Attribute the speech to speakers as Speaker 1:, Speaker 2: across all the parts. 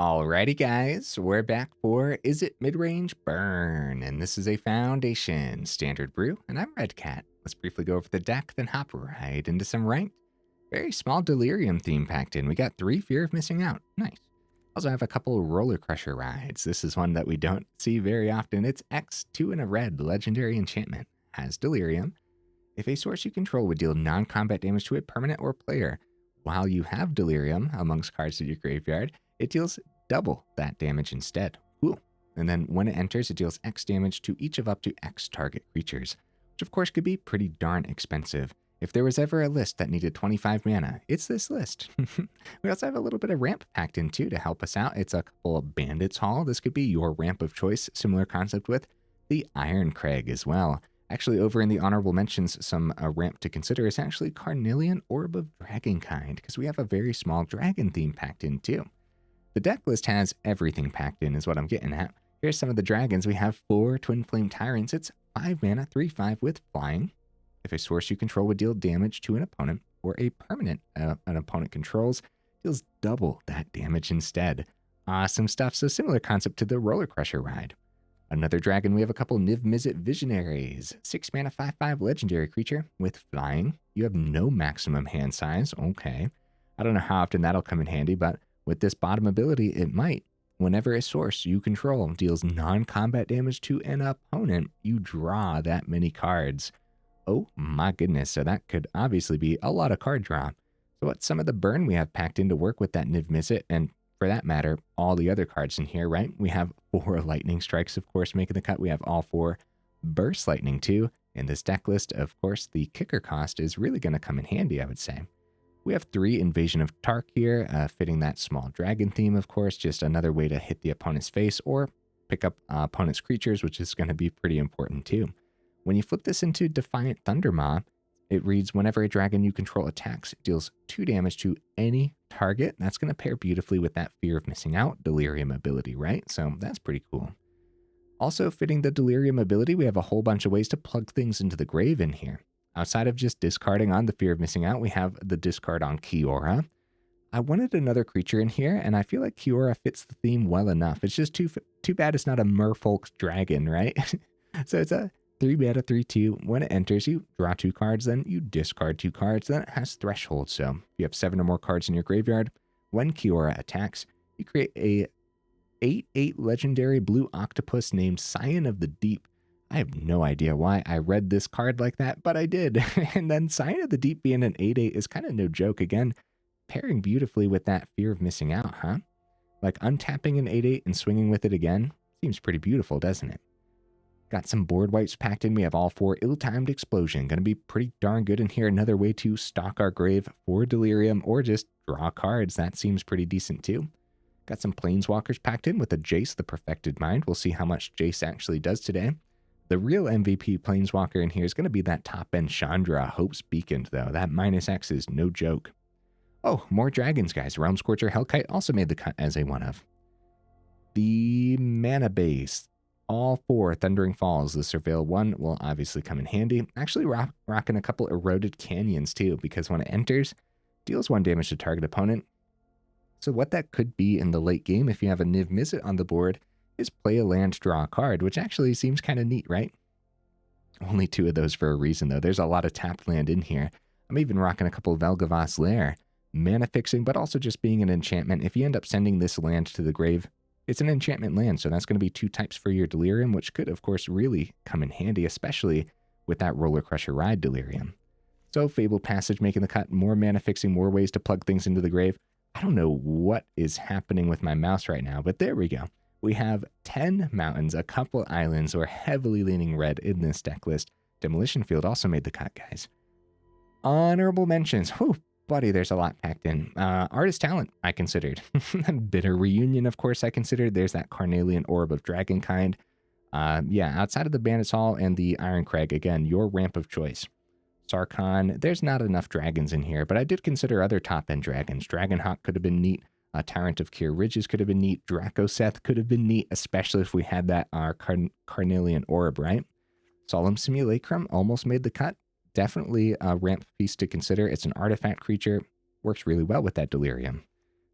Speaker 1: Alrighty, guys, we're back for Izzet Midrange Burn, and this is a Foundation Standard Brew, and I'm Red Cat. Let's briefly go over the deck, then hop right into some ranked. Very small Delirium theme packed in. We got 3 Fear of Missing Out. Nice. Also have a couple Rollercrusher Rides. This is one that we don't see very often. It's X2 in a red, legendary enchantment. Has Delirium. If a source you control would deal non-combat damage to a permanent or player, while you have Delirium amongst cards in your graveyard, it deals double that damage instead. Cool. And then when it enters, it deals X damage to each of up to X target creatures, which of course could be pretty darn expensive. If there was ever a list that needed 25 mana, it's this list. We also have a little bit of ramp packed in too to help us out. It's a couple of Bandits Hall. This could be your ramp of choice. Similar concept with the Irencrag as well. Actually, over in the honorable mentions, some ramp to consider is actually Carnelian Orb of Dragonkind, because we have a very small dragon theme packed in too. The deck list has everything packed in is what I'm getting at. Here's some of the dragons. We have 4 Twinflame Tyrants. It's 5 mana, 3/5 with flying. If a source you control would deal damage to an opponent or a permanent an opponent controls, deals double that damage instead. Awesome stuff. So similar concept to the Rollercrusher Ride. Another dragon, we have a couple Niv-Mizzet Visionaries. 6 mana, 5/5 legendary creature with flying. You have no maximum hand size. Okay. I don't know how often that'll come in handy, but with this bottom ability, it might. Whenever a source you control deals non-combat damage to an opponent, you draw that many cards. Oh my goodness, so that could obviously be a lot of card draw. So what's some of the burn we have packed in to work with that Niv-Mizzet, and for that matter, all the other cards in here, right? We have 4 Lightning Strikes, of course, making the cut. We have all 4 Burst Lightning too. In this deck list, of course, the kicker cost is really going to come in handy, I would say. We have 3 Invasion of Tarkir, fitting that small dragon theme, of course, just another way to hit the opponent's face or pick up opponent's creatures, which is going to be pretty important too. When you flip this into Defiant Thundermaw, it reads, whenever a dragon you control attacks, it deals 2 damage to any target. That's going to pair beautifully with that Fear of Missing Out Delirium ability, right? So that's pretty cool. Also fitting the Delirium ability, we have a whole bunch of ways to plug things into the grave in here. Outside of just discarding on the Fear of Missing Out, we have the discard on Kiora. I wanted another creature in here, and I feel like Kiora fits the theme well enough. It's just too bad it's not a merfolk dragon, right? So it's a 3 mana, 3/2. When it enters, you draw 2 cards, then you discard 2 cards. Then it has Threshold, so if you have 7 or more cards in your graveyard, when Kiora attacks, you create a 8/8 legendary blue octopus named Scion of the Deep. I have no idea why I read this card like that, but I did. And then Scion of the Deep being an 8/8 is kind of no joke. Again, pairing beautifully with that Fear of Missing Out, huh? Like untapping an 8/8 and swinging with it again seems pretty beautiful, doesn't it? Got some board wipes packed in. We have all 4 Ill-Timed Explosion. Going to be pretty darn good in here. Another way to stock our grave for Delirium or just draw cards. That seems pretty decent too. Got some Planeswalkers packed in with a Jace, the Perfected Mind. We'll see how much Jace actually does today. The real MVP Planeswalker in here is going to be that top-end Chandra, Hope's Beacon, though. That -X is no joke. Oh, more dragons, guys. Realm-Scorcher Hellkite also made the cut as a one-of. The mana base. All 4 Thundering Falls. The Surveil one will obviously come in handy. Actually rocking a couple Eroded Canyons too, because when it enters, deals 1 damage to target opponent. So what that could be in the late game, if you have a Niv-Mizzet on the board, is play a land, draw a card, which actually seems kind of neat, right? Only 2 of those for a reason, though. There's a lot of tapped land in here. I'm even rocking a couple of Valgavoth's Lair. Mana fixing, but also just being an enchantment. If you end up sending this land to the grave, it's an enchantment land, so that's going to be 2 types for your Delirium, which could, of course, really come in handy, especially with that Rollercrusher Ride Delirium. So Fabled Passage making the cut, more mana fixing, more ways to plug things into the grave. I don't know what is happening with my mouse right now, but there we go. We have 10 mountains, a couple islands, or heavily leaning red in this deck list. Demolition Field also made the cut, guys. Honorable mentions. Whew, buddy, there's a lot packed in. Artist Talent, I considered. Bitter Reunion, of course, I considered. There's that Carnelian Orb of Dragonkind. Yeah, outside of the Bandits Hall and the Irencrag, again, your ramp of choice. Sarkhan, there's not enough dragons in here, but I did consider other top-end dragons. Dragonhawk could have been neat. Tyrant of Kier Ridges could have been neat. Dracoseth could have been neat, especially if we had that Carnelian Orb, right? Solemn Simulacrum almost made the cut. Definitely a ramp piece to consider. It's an artifact creature. Works really well with that Delirium.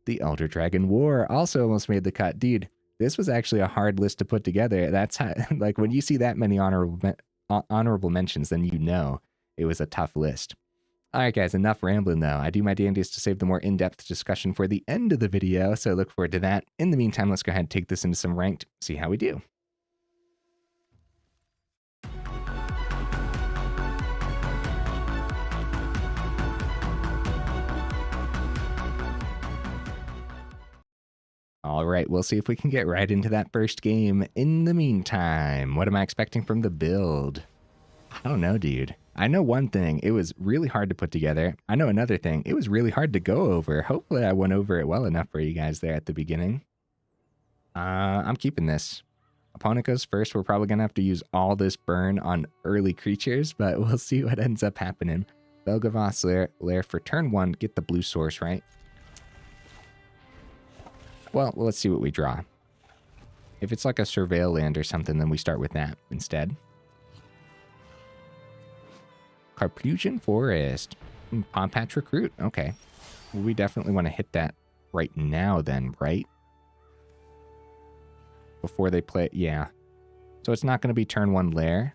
Speaker 1: The Elder Dragon War also almost made the cut. Dude, this was actually a hard list to put together. That's how, like, when you see that many honorable mentions, then you know it was a tough list. All right, guys, enough rambling, though. I do my damnedest to save the more in-depth discussion for the end of the video, so look forward to that. In the meantime, let's go ahead and take this into some ranked, see how we do. All right, we'll see if we can get right into that first game. In the meantime, what am I expecting from the build? I don't know, dude. I know one thing, it was really hard to put together. I know another thing, it was really hard to go over. Hopefully I went over it well enough for you guys there at the beginning. I'm keeping this. Opponent goes first. We're probably going to have to use all this burn on early creatures, but we'll see what ends up happening. Valgavoth's Lair for turn 1, get the blue source, right? Well, let's see what we draw. If it's like a Surveil land or something, then we start with that instead. Carpusian Forest. Palm Patch Recruit. Okay. Well, we definitely want to hit that right now then, right? Before they play... Yeah. So it's not going to be turn 1 Lair.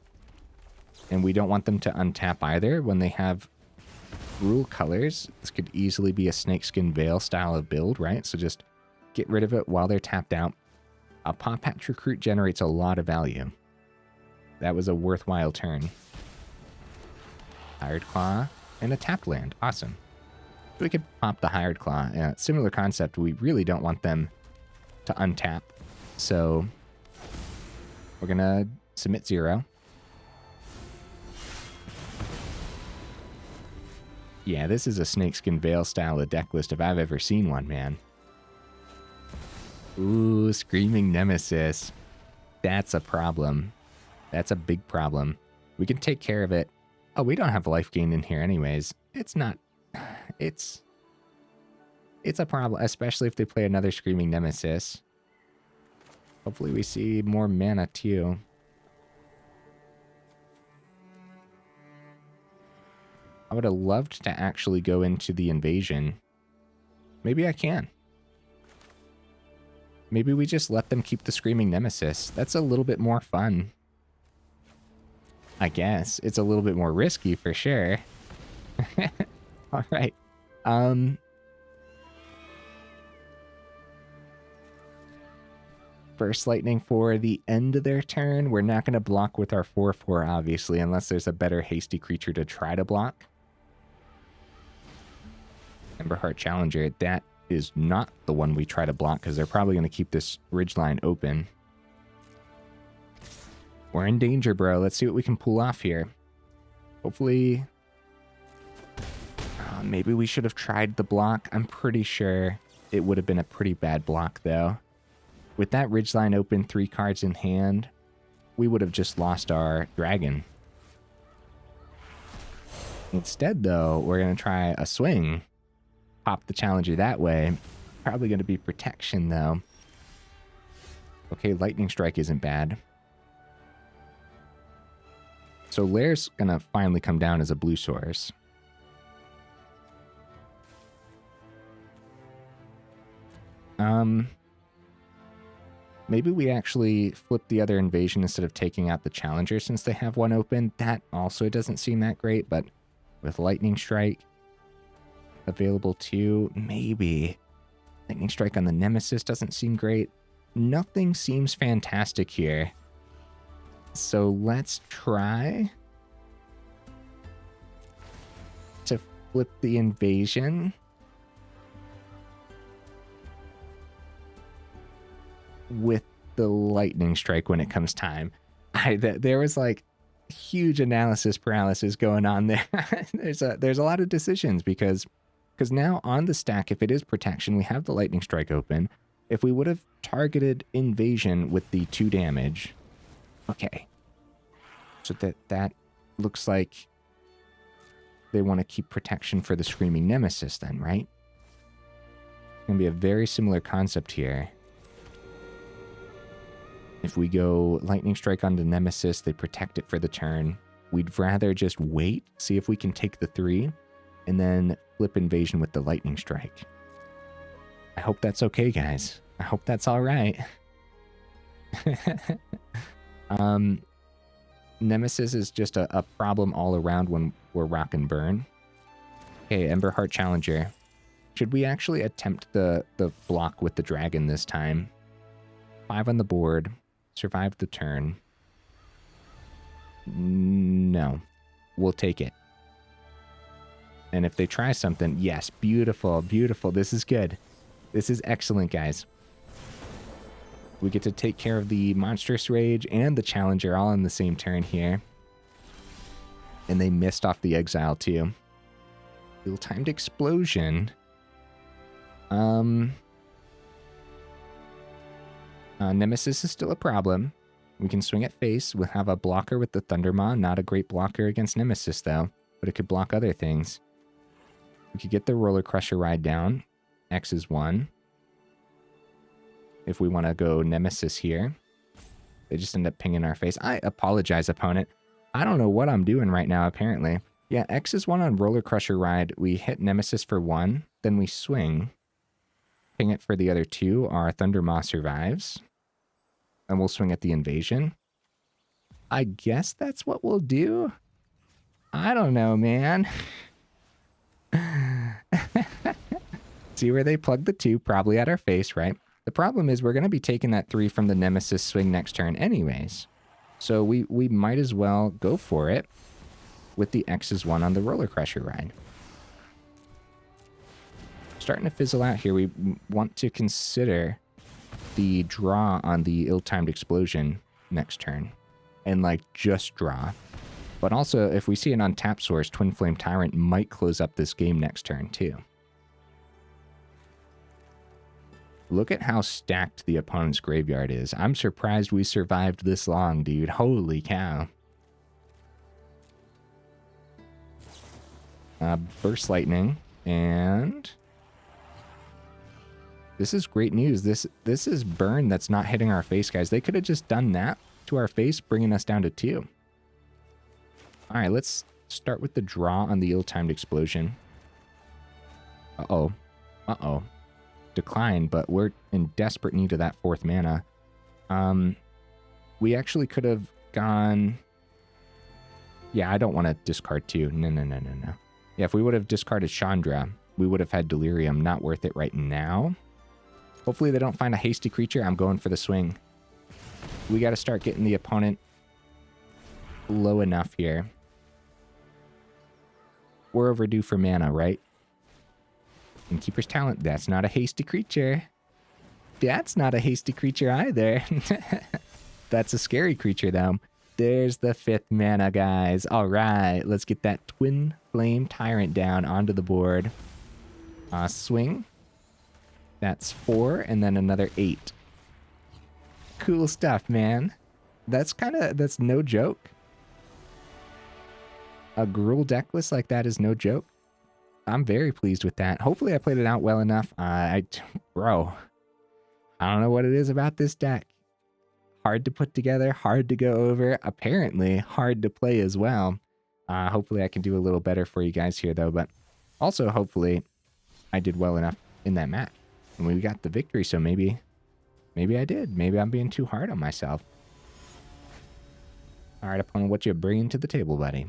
Speaker 1: And we don't want them to untap either when they have rule colors. This could easily be a Snakeskin Veil style of build, right? So just get rid of it while they're tapped out. A Palm Patch Recruit generates a lot of value. That was a worthwhile turn. Hired Claw and a tapped land. Awesome. We could pop the Hired Claw. Similar concept. We really don't want them to untap. So we're going to submit 0. Yeah, this is a Snakeskin Veil style of deck list if I've ever seen one, man. Ooh, Screaming Nemesis. That's a problem. That's a big problem. We can take care of it. Oh, we don't have life gain in here anyways. It's not... It's a problem, especially if they play another Screaming Nemesis. Hopefully we see more mana too. I would have loved to actually go into the invasion. Maybe I can. Maybe we just let them keep the Screaming Nemesis. That's a little bit more fun. I guess. It's a little bit more risky for sure. All right. Burst Lightning for the end of their turn. We're not going to block with our 4/4, obviously, unless there's a better hasty creature to try to block. Emberheart Challenger, that is not the one we try to block because they're probably going to keep this ridgeline open. We're in danger, bro. Let's see what we can pull off here. Hopefully... maybe we should have tried the block. I'm pretty sure it would have been a pretty bad block, though. With that ridgeline open, 3 cards in hand, we would have just lost our dragon. Instead, though, we're going to try a swing. Pop the Challenger that way. Probably going to be protection, though. Okay, Lightning Strike isn't bad. So Lair's going to finally come down as a blue source. Maybe we actually flip the other invasion instead of taking out the Challenger since they have one open. That also doesn't seem that great, but with Lightning Strike available too, maybe. Lightning Strike on the Nemesis doesn't seem great. Nothing seems fantastic here. So let's try to flip the invasion. With the Lightning Strike when it comes time. There was like huge analysis paralysis going on there. there's a lot of decisions because now on the stack, if it is protection, we have the Lightning Strike open. If we would have targeted invasion with the 2 damage, okay. So that looks like they want to keep protection for the Screaming Nemesis then, right? It's going to be a very similar concept here. If we go Lightning Strike on the Nemesis, they protect it for the turn. We'd rather just wait, see if we can take the 3, and then flip invasion with the Lightning Strike. I hope that's okay, guys. I hope that's all right. Nemesis is just a problem all around when we're rock and burn. Okay, Emberheart Challenger. Should we actually attempt the block with the dragon this time? 5 on the board. Survive the turn. No. We'll take it. And if they try something, yes, beautiful, beautiful. This is good. This is excellent, guys. We get to take care of the Monstrous Rage and the Challenger all in the same turn here. And they missed off the Exile too. Ill-timed Explosion. Nemesis is still a problem. We can swing at face. We'll have a blocker with the Thundermaw. Not a great blocker against Nemesis though, but it could block other things. We could get the Rollercrusher Ride down. X is 1. If we want to go Nemesis here. They just end up pinging our face. I apologize, opponent. I don't know what I'm doing right now, apparently. Yeah, X is 1 on Rollercrusher Ride. We hit Nemesis for 1. Then we swing. Ping it for the other 2. Our Thundermaw survives. And we'll swing at the Invasion. I guess that's what we'll do. I don't know, man. See where they plug the 2, probably at our face, right? The problem is we're going to be taking that 3 from the Nemesis swing next turn anyways. So we might as well go for it with the X is 1 on the Rollercrusher Ride. Starting to fizzle out here. We want to consider the draw on the ill-timed explosion next turn. And like just draw. But also if we see an untapped source, Twinflame Tyrant might close up this game next turn too. Look at how stacked the opponent's graveyard is. I'm surprised we survived this long, dude. Holy cow. Burst Lightning. And this is great news. This is burn that's not hitting our face, guys. They could have just done that to our face, bringing us down to 2. All right, let's start with the draw on the ill-timed explosion. Uh-oh. Uh-oh. Decline, but we're in desperate need of that 4th mana. We actually could have gone... Yeah, I don't want to discard 2. No. Yeah, if we would have discarded Chandra, we would have had Delirium. Not worth it right now. Hopefully they don't find a hasty creature. I'm going for the swing. We got to start getting the opponent low enough here. We're overdue for mana, right? And Keeper's Talent, that's not a hasty creature. That's not a hasty creature either. That's a scary creature, though. There's the 5th mana, guys. All right, let's get that Twinflame Tyrant down onto the board. Swing. That's 4, and then another 8. Cool stuff, man. That's no joke. A Gruul decklist like that is no joke. I'm very pleased with that. Hopefully I played it out well enough. Bro, I don't know what it is about this deck. Hard to put together, hard to go over, apparently hard to play as well. Hopefully I can do a little better for you guys here though, but also hopefully I did well enough in that match. And we got the victory, so maybe I did. Maybe I'm being too hard on myself. All right, opponent, what you bringing to the table, buddy?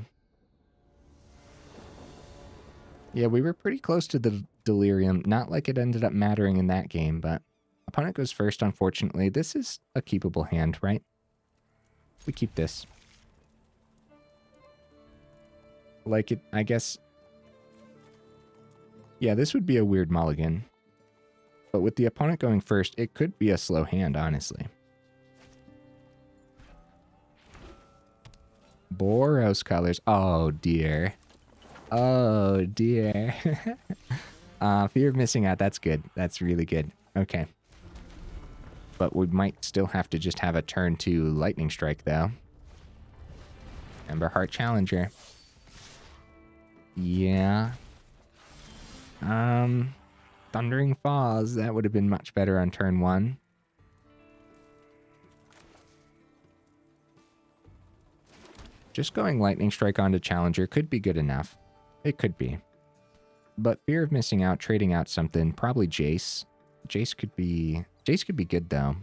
Speaker 1: Yeah, we were pretty close to the Delirium. Not like it ended up mattering in that game, but opponent goes first, unfortunately. This is a keepable hand, right? We keep this. Like it, I guess. Yeah, this would be a weird mulligan. But with the opponent going first, it could be a slow hand, honestly. Boros colors. Oh, dear. Oh, dear. Fear of missing out. That's good. That's really good. Okay. But we might still have to just have a turn 2 lightning strike, though. Emberheart Challenger. Yeah. Thundering Falls. That would have been much better on turn 1. Just going lightning strike onto Challenger could be good enough. It could be. But fear of missing out, trading out something, probably Jace. Jace could be good though.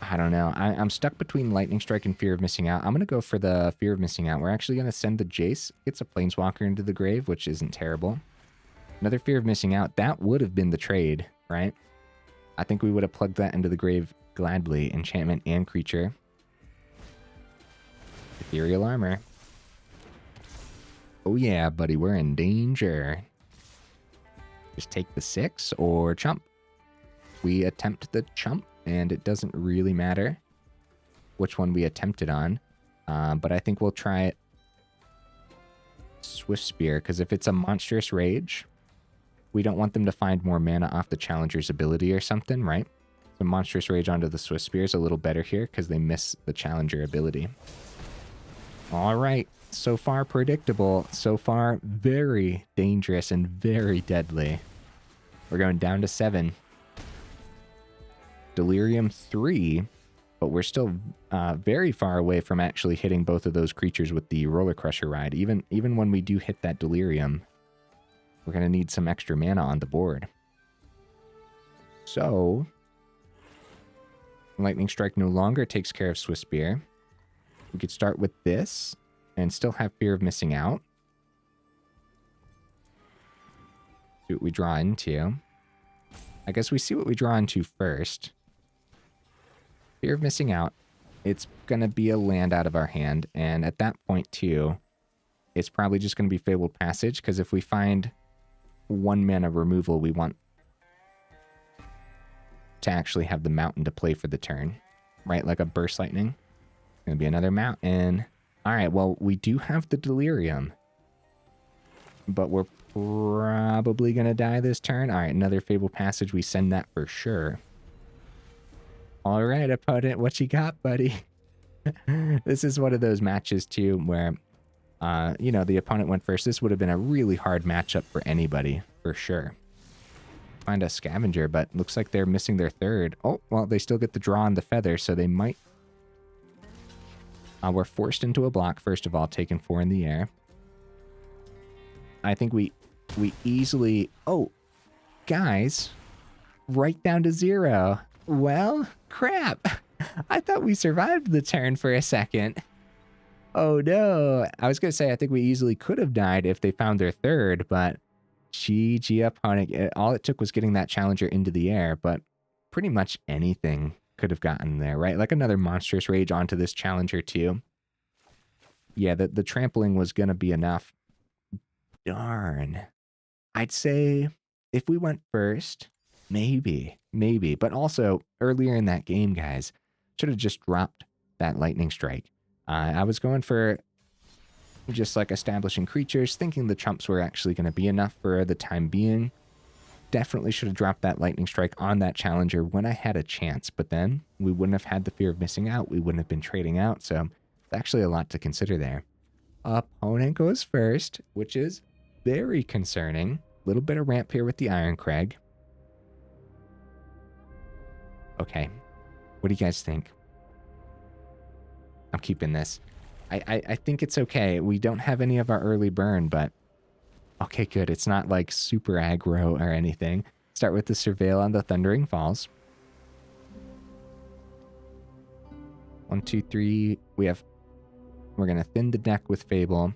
Speaker 1: I don't know. I'm stuck between Lightning Strike and Fear of Missing Out. I'm going to go for the Fear of Missing Out. We're actually going to send the Jace. Gets a Planeswalker into the grave, which isn't terrible. Another Fear of Missing Out. That would have been the trade, right? I think we would have plugged that into the grave gladly. Enchantment and creature. Ethereal Armor. Oh yeah, buddy. We're in danger. Just take the 6 or chump. We attempt the chump. And it doesn't really matter which one we attempt it on. But I think we'll try it Swift Spear, because if it's a Monstrous Rage, we don't want them to find more mana off the Challenger's ability or something, right? So Monstrous Rage onto the Swift Spear is a little better here, because they miss the Challenger ability. All right, so far predictable. So far very dangerous and very deadly. We're going down to 7. Delirium 3, but we're still very far away from actually hitting both of those creatures with the Rollercrusher Ride. Even when we do hit that Delirium, we're going to need some extra mana on the board. So, Lightning Strike no longer takes care of Swift Spear. We could start with this and still have Fear of Missing Out. See what we draw into. I guess we see what we draw into first. Fear of Missing Out. It's going to be a land out of our hand. And at that point, too, it's probably just going to be Fabled Passage. Because if we find 1 mana removal, we want to actually have the mountain to play for the turn. Right? Like a Burst Lightning. Going to be another mountain. All right, well, we do have the Delirium. But we're probably going to die this turn. All right, another Fabled Passage. We send that for sure. All right, opponent, what you got, buddy? This is one of those matches, too, where, you know, the opponent went first. This would have been a really hard matchup for anybody, for sure. Find a Scavenger, but looks like they're missing their 3rd. Oh, well, they still get the draw on the Feather, so they might... we're forced into a block, first of all, taking 4 in the air. I think we easily... Oh, guys, right down to 0. Well, crap. I thought we survived the turn for a second. Oh, no. I was going to say, I think we easily could have died if they found their 3rd, but GG opponent. All it took was getting that Challenger into the air, but pretty much anything could have gotten there, right? Like another Monstrous Rage onto this Challenger, too. Yeah, the trampling was going to be enough. Darn. I'd say if we went first... Maybe. But also, earlier in that game, guys, should have just dropped that Lightning Strike. I was going for just like establishing creatures, thinking the chumps were actually going to be enough for the time being. Definitely should have dropped that Lightning Strike on that Challenger when I had a chance, but then we wouldn't have had the Fear of Missing Out. We wouldn't have been trading out, so it's actually a lot to consider there. Opponent goes first, which is very concerning. A little bit of ramp here with the Irencrag. Okay, what do you guys think? I'm keeping this. I think it's okay. We don't have any of our early burn, but... Okay, good. It's not like super aggro or anything. Start with the Surveil on the Thundering Falls. 1, 2, 3. We're going to thin the deck with Fable.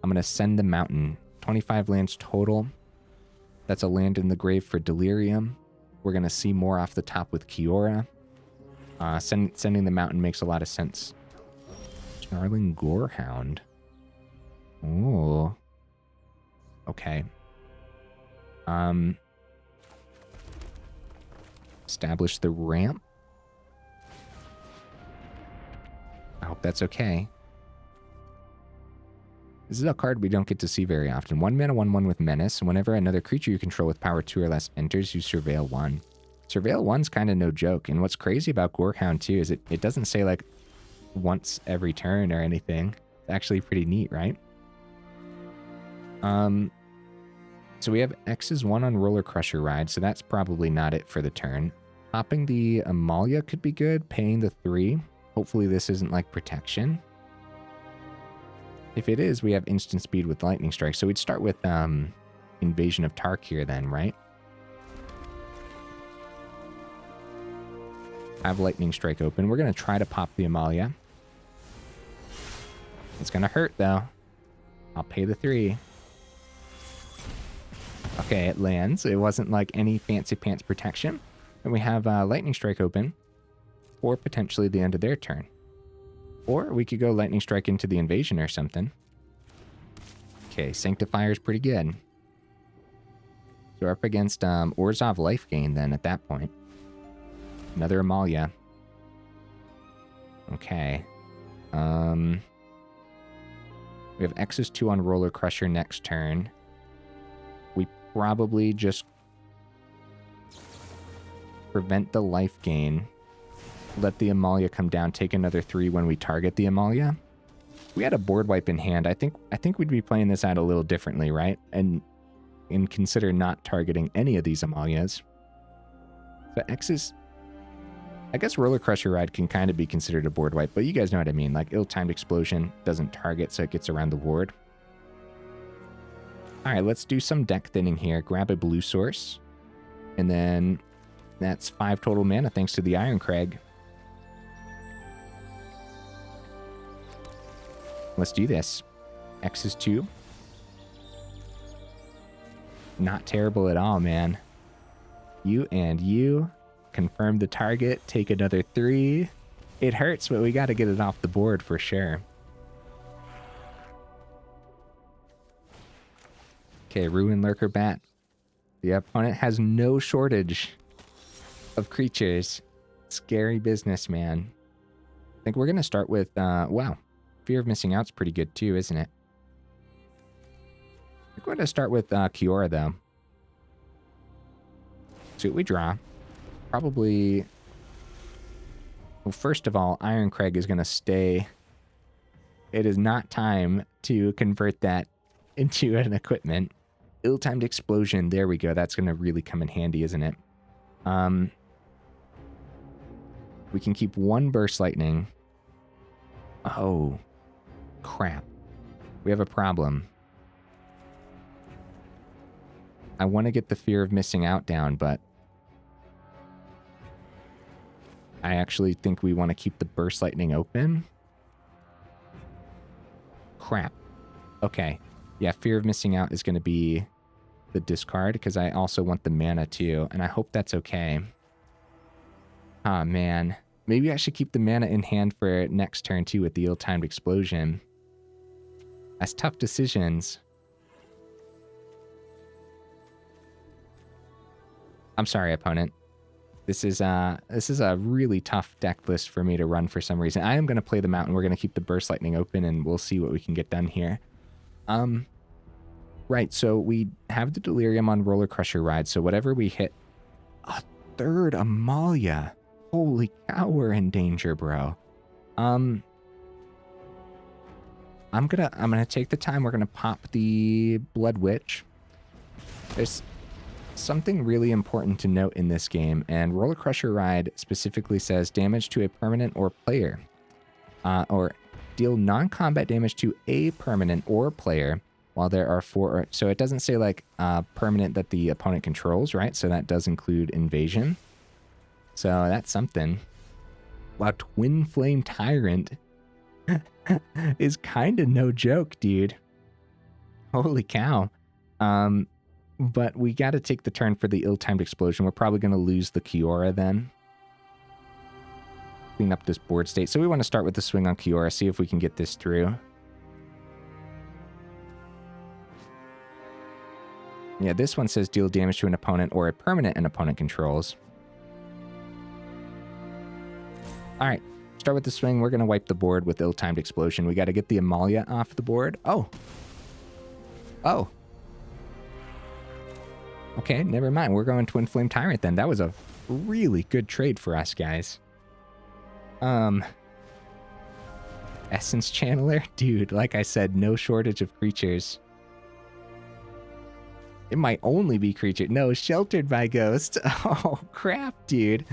Speaker 1: I'm going to send the Mountain. 25 lands total. That's a land in the grave for Delirium. We're going to see more off the top with Kiora. Sending the Mountain makes a lot of sense. Snarling Gorehound. Oh. Okay. Establish the ramp. I hope that's okay. This is a card we don't get to see very often. 1 mana, 1/1 with Menace. Whenever another creature you control with power 2 or less enters, you Surveil 1. Surveil 1's kind of no joke. And what's crazy about Gorehound too is it doesn't say like once every turn or anything. It's actually pretty neat, right? So we have X's 1 on Rollercrusher Ride, so that's probably not it for the turn. Hopping the Amalia could be good. Paying the 3. Hopefully this isn't like protection. If it is, we have instant speed with Lightning Strike. So we'd start with Invasion of Tarkir then, right? I have Lightning Strike open. We're going to try to pop the Amalia. It's going to hurt, though. I'll pay the 3. Okay, it lands. It wasn't like any fancy pants protection. And we have Lightning Strike open for potentially the end of their turn. Or we could go Lightning Strike into the Invasion or something. Okay, Sanctifier is pretty good. So we're up against Orzhov Life Gain then at that point. Another Amalia. Okay. We have X's 2 on Rollercrusher next turn. We probably just prevent the life gain. Let the Amalia come down, take another 3 when we target the Amalia. We had a board wipe in hand. I think we'd be playing this out a little differently, right? And consider not targeting any of these Amalias. So X's... I guess Rollercrusher Ride can kind of be considered a board wipe, but you guys know what I mean. Like, ill-timed explosion doesn't target, so it gets around the board. All right, let's do some deck thinning here. Grab a blue source. And then that's 5 total mana thanks to the Irencrag. Let's do this. X is 2. Not terrible at all, man. You and you. Confirm the target, take another 3. It hurts, but we got to get it off the board for sure. Okay, Ruin Lurker Bat. The opponent has no shortage of creatures. Scary business, man. I think we're going to start with, wow. Fear of Missing Out's pretty good too, isn't it? I think we're going to start with Kiora, though. See what we draw. Probably... Well, first of all, Irencrag is going to stay. It is not time to convert that into an equipment. Ill-timed explosion. There we go. That's going to really come in handy, isn't it? We can keep 1 Burst Lightning. Oh, crap. We have a problem. I want to get the Fear of Missing Out down, but I actually think we want to keep the Burst Lightning open. Crap. Okay. Yeah, Fear of Missing Out is going to be the discard because I also want the mana too, and I hope that's okay. Ah, man. Maybe I should keep the mana in hand for next turn too with the ill-timed explosion. That's tough decisions. I'm sorry, opponent. This is a really tough deck list for me to run for some reason. I am going to play them out, and we're going to keep the Burst Lightning open, and we'll see what we can get done here. Right, so we have the Delirium on Rollercrusher Ride, so whatever we hit... A 3rd Amalia! Holy cow, we're in danger, bro. I'm gonna take the time. We're gonna pop the Blood Witch. There's something really important to note in this game, and Rollercrusher Ride specifically says damage to a permanent or player, or deal non-combat damage to a permanent or player while there are 4. So it doesn't say like permanent that the opponent controls, right? So that does include invasion. So that's something. Wow, Twinflame Tyrant is kind of no joke, dude. Holy cow. But we got to take the turn for the ill-timed explosion. We're probably going to lose the Kiora then. Clean up this board state. So we want to start with the swing on Kiora, see if we can get this through. Yeah, this one says deal damage to an opponent or a permanent an opponent controls. All right, start with the swing. We're going to wipe the board with ill-timed explosion. We got to get the Amalia off the board. Oh. Oh. Okay, never mind. We're going Twinflame Tyrant then. That was a really good trade for us, guys. Essence Channeler? Dude, like I said, no shortage of creatures. It might only be creature. No, Sheltered by Ghost. Oh, crap, dude.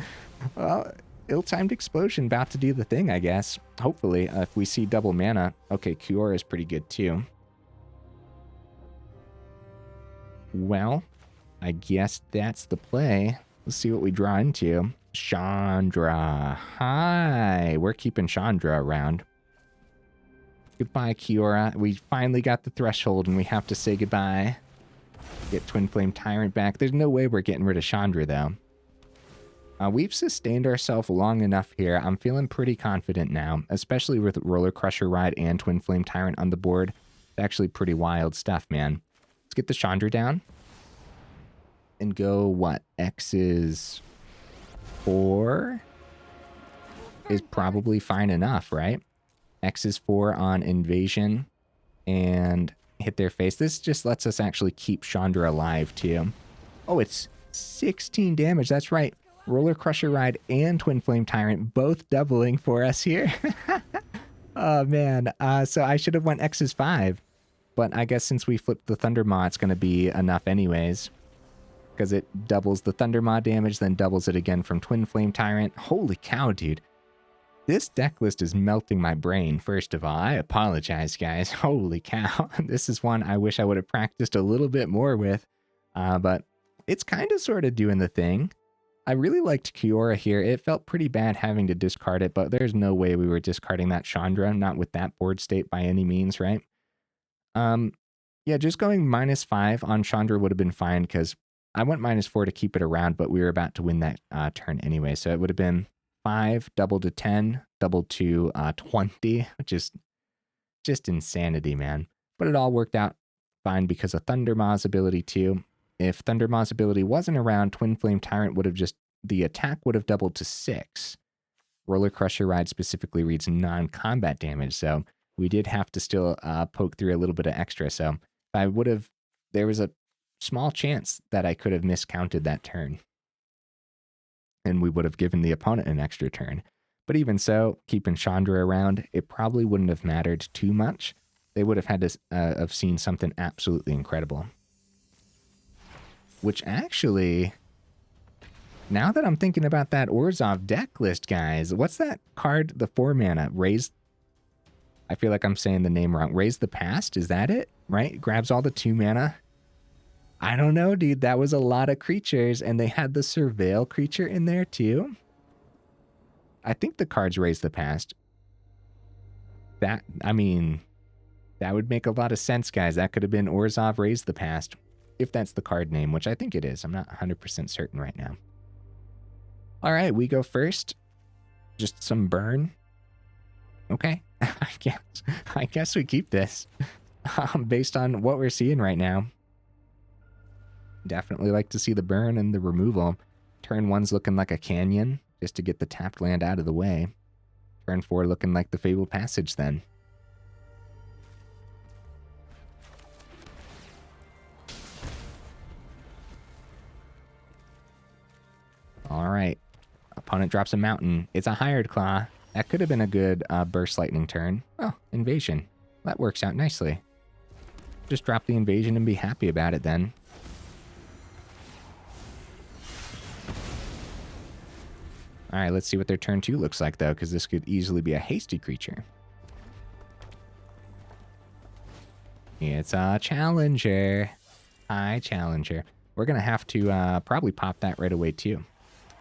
Speaker 1: Well, Ill-timed explosion about to do the thing, I guess. Hopefully, if we see double mana. Okay, Kiora is pretty good too. Well, I guess that's the play. Let's see what we draw into. Chandra. Hi. We're keeping Chandra around. Goodbye, Kiora. We finally got the threshold and we have to say goodbye. Get Twinflame Tyrant back. There's no way we're getting rid of Chandra, though. We've sustained ourselves long enough here. I'm feeling pretty confident now, especially with Rollercrusher Ride and Twinflame Tyrant on the board. It's actually pretty wild stuff, man. Let's get the Chandra down. And go, what? X is 4? Is probably fine enough, right? X is 4 on Invasion. And hit their face. This just lets us actually keep Chandra alive, too. Oh, it's 16 damage. That's right. Rollercrusher Ride and Twinflame Tyrant both doubling for us here. Oh, man. So I should have went X is 5. But I guess since we flipped the Thunder Maw, it's going to be enough anyways. Because it doubles the Thunder Maw damage, then doubles it again from Twinflame Tyrant. Holy cow, dude. This deck list is melting my brain, first of all. I apologize, guys. Holy cow. This is one I wish I would have practiced a little bit more with. But it's kind of sort of doing the thing. I really liked Kiora here. It felt pretty bad having to discard it, but there's no way we were discarding that Chandra, not with that board state by any means, right? Yeah, just going -5 on Chandra would have been fine because I went -4 to keep it around, but we were about to win that turn anyway. So it would have been 5, double to 10, double to 20, which is just insanity, man. But it all worked out fine because of Thunder Maw's ability too. If Thunder Maw's ability wasn't around, Twinflame Tyrant would have the attack would have doubled to 6. Rollercrusher Ride specifically reads non-combat damage, so we did have to still poke through a little bit of extra. So if I would have, there was a small chance that I could have miscounted that turn. And we would have given the opponent an extra turn. But even so, keeping Chandra around, it probably wouldn't have mattered too much. They would have had to have seen something absolutely incredible. Which actually, now that I'm thinking about that Orzhov deck list, guys, what's that card, the 4 mana, Raise, I feel like I'm saying the name wrong, Raise the Past, is that it, right? Grabs all the 2 mana. I don't know, dude, that was a lot of creatures, and they had the Surveil creature in there too. I think the card's Raise the Past. That, I mean, that would make a lot of sense, guys. That could have been Orzhov Raise the Past. If that's the card name, which I think it is. I'm not 100% certain right now. All right, we go first. Just some burn. Okay, I guess we keep this based on what we're seeing right now. Definitely like to see the burn and the removal. Turn 1's looking like a canyon, just to get the tapped land out of the way. Turn 4 looking like the Fabled Passage then. All right. Opponent drops a mountain. It's a Hired Claw. That could have been a good Burst Lightning turn. Oh, Invasion. That works out nicely. Just drop the Invasion and be happy about it then. All right, let's see what their turn 2 looks like, though, because this could easily be a hasty creature. It's a Challenger. Hi, Challenger. We're going to have to probably pop that right away, too.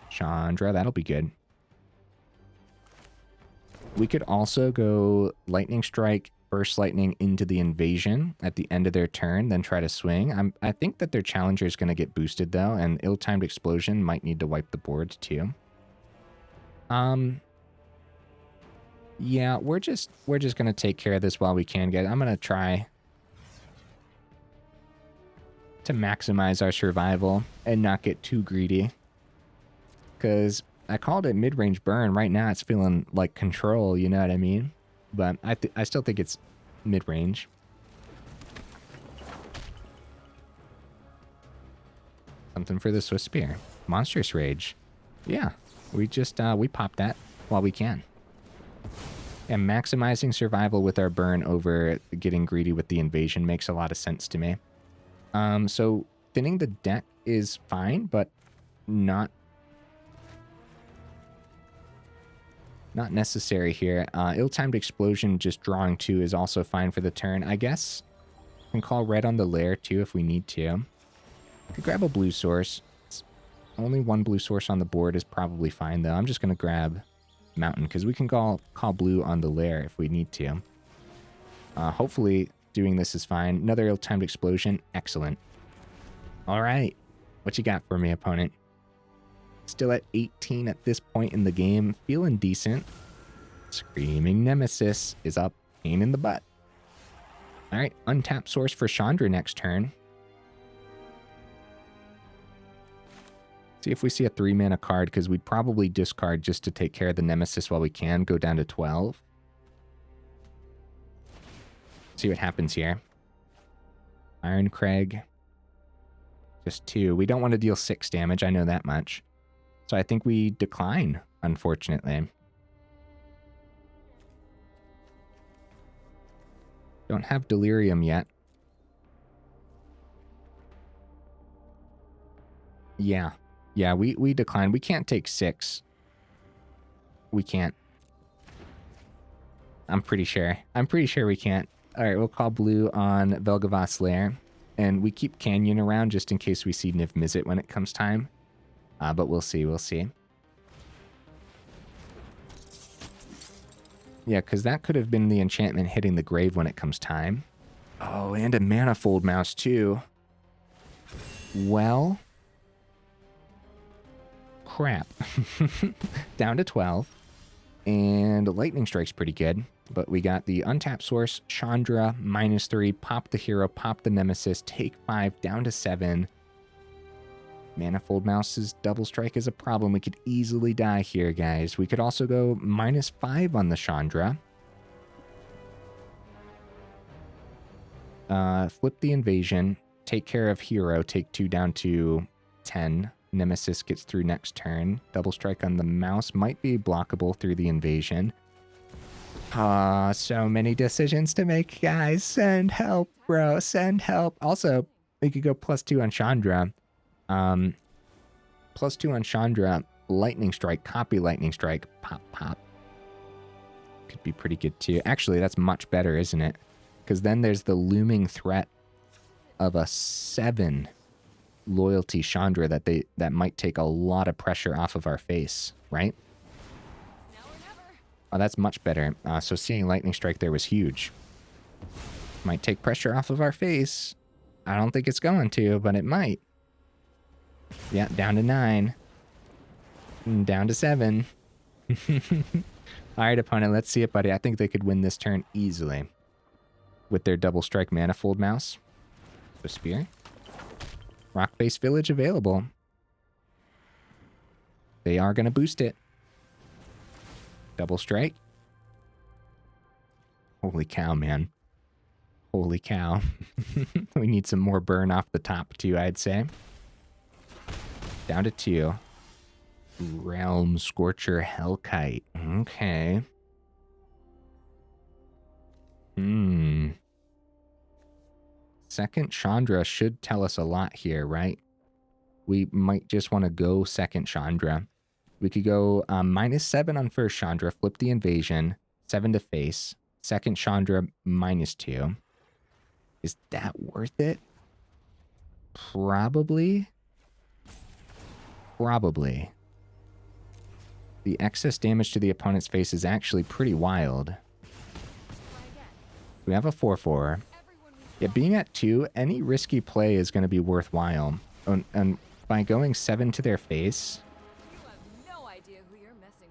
Speaker 1: Chandra, that'll be good. We could also go Lightning Strike, Burst Lightning into the Invasion at the end of their turn, then try to swing. I think that their Challenger is going to get boosted, though, and Ill-Timed Explosion might need to wipe the board, too. Yeah, we're just going to take care of this while we can, guys. I'm going to try to maximize our survival and not get too greedy. Because I called it mid-range burn. Right now it's feeling like control, you know what I mean? But I still think it's mid-range. Something for the Swiss Spear. Monstrous Rage. Yeah, we just, we pop that while we can. And maximizing survival with our burn over getting greedy with the Invasion makes a lot of sense to me. So thinning the deck is fine, but not Not necessary here. Ill-timed explosion just drawing 2 is also fine for the turn. I guess we can call red on the Lair too if we need to. Could grab a blue source. Only one blue source on the board is probably fine though. I'm just going to grab mountain because we can call blue on the Lair if we need to. Hopefully doing this is fine. Another ill-timed explosion. Excellent. All right. What you got for me, opponent? Still at 18 at this point in the game. Feeling decent. Screaming Nemesis is up. Pain in the butt. All right. Untap source for Chandra next turn. See if we see a 3-mana card, because we'd probably discard just to take care of the Nemesis while we can. Go down to 12. See what happens here. Irencrag. Just 2. We don't want to deal 6 damage. I know that much. So I think we decline, unfortunately. Don't have Delirium yet. Yeah. Yeah, we decline. We can't take 6. We can't. I'm pretty sure. I'm pretty sure we can't. All right, we'll call blue on Valgavoth's Lair. And we keep Canyon around just in case we see Niv-Mizzet when it comes time. But we'll see, we'll see. Yeah, because that could have been the enchantment hitting the grave when it comes time. Oh, and a Manifold Mouse too. Well, crap. Down to 12. And Lightning Strike's pretty good. But we got the untap source, Chandra, -3, pop the hero, pop the Nemesis, take 5, down to 7. Manifold Mouse's double strike is a problem. We could easily die here, guys. We could also go -5 on the Chandra. Flip the invasion, take care of hero, take 2 down to 10. Nemesis gets through next turn. Double strike on the mouse might be blockable through the invasion. So many decisions to make, guys. Send help, bro. Send help. Also, we could go +2 on Chandra. +2 on Chandra. Lightning Strike. Copy Lightning Strike. Pop, pop. Could be pretty good too. Actually, that's much better, isn't it? Because then there's the looming threat of a 7 loyalty Chandra that might take a lot of pressure off of our face, right? Oh, that's much better. So seeing Lightning Strike there was huge. Might take pressure off of our face. I don't think it's going to, but it might. Yeah, down to 9. Down to 7. All right, opponent, let's see it, buddy. I think they could win this turn easily with their double strike Manifold Mouse. So Spear. Rock-based Village available. They are going to boost it. Double strike. Holy cow, man. Holy cow. We need some more burn off the top too, I'd say. Down to 2. Realm-Scorcher Hellkite. Okay. Second Chandra should tell us a lot here, right? We might just want to go second Chandra. We could go -7 on first Chandra, flip the invasion, 7 to face. Second Chandra, -2. Is that worth it? Probably. Probably. The excess damage to the opponent's face is actually pretty wild. We have a 4/4. Yeah, being at 2, any risky play is going to be worthwhile. And by going 7 to their face...
Speaker 2: You have no idea who you're messing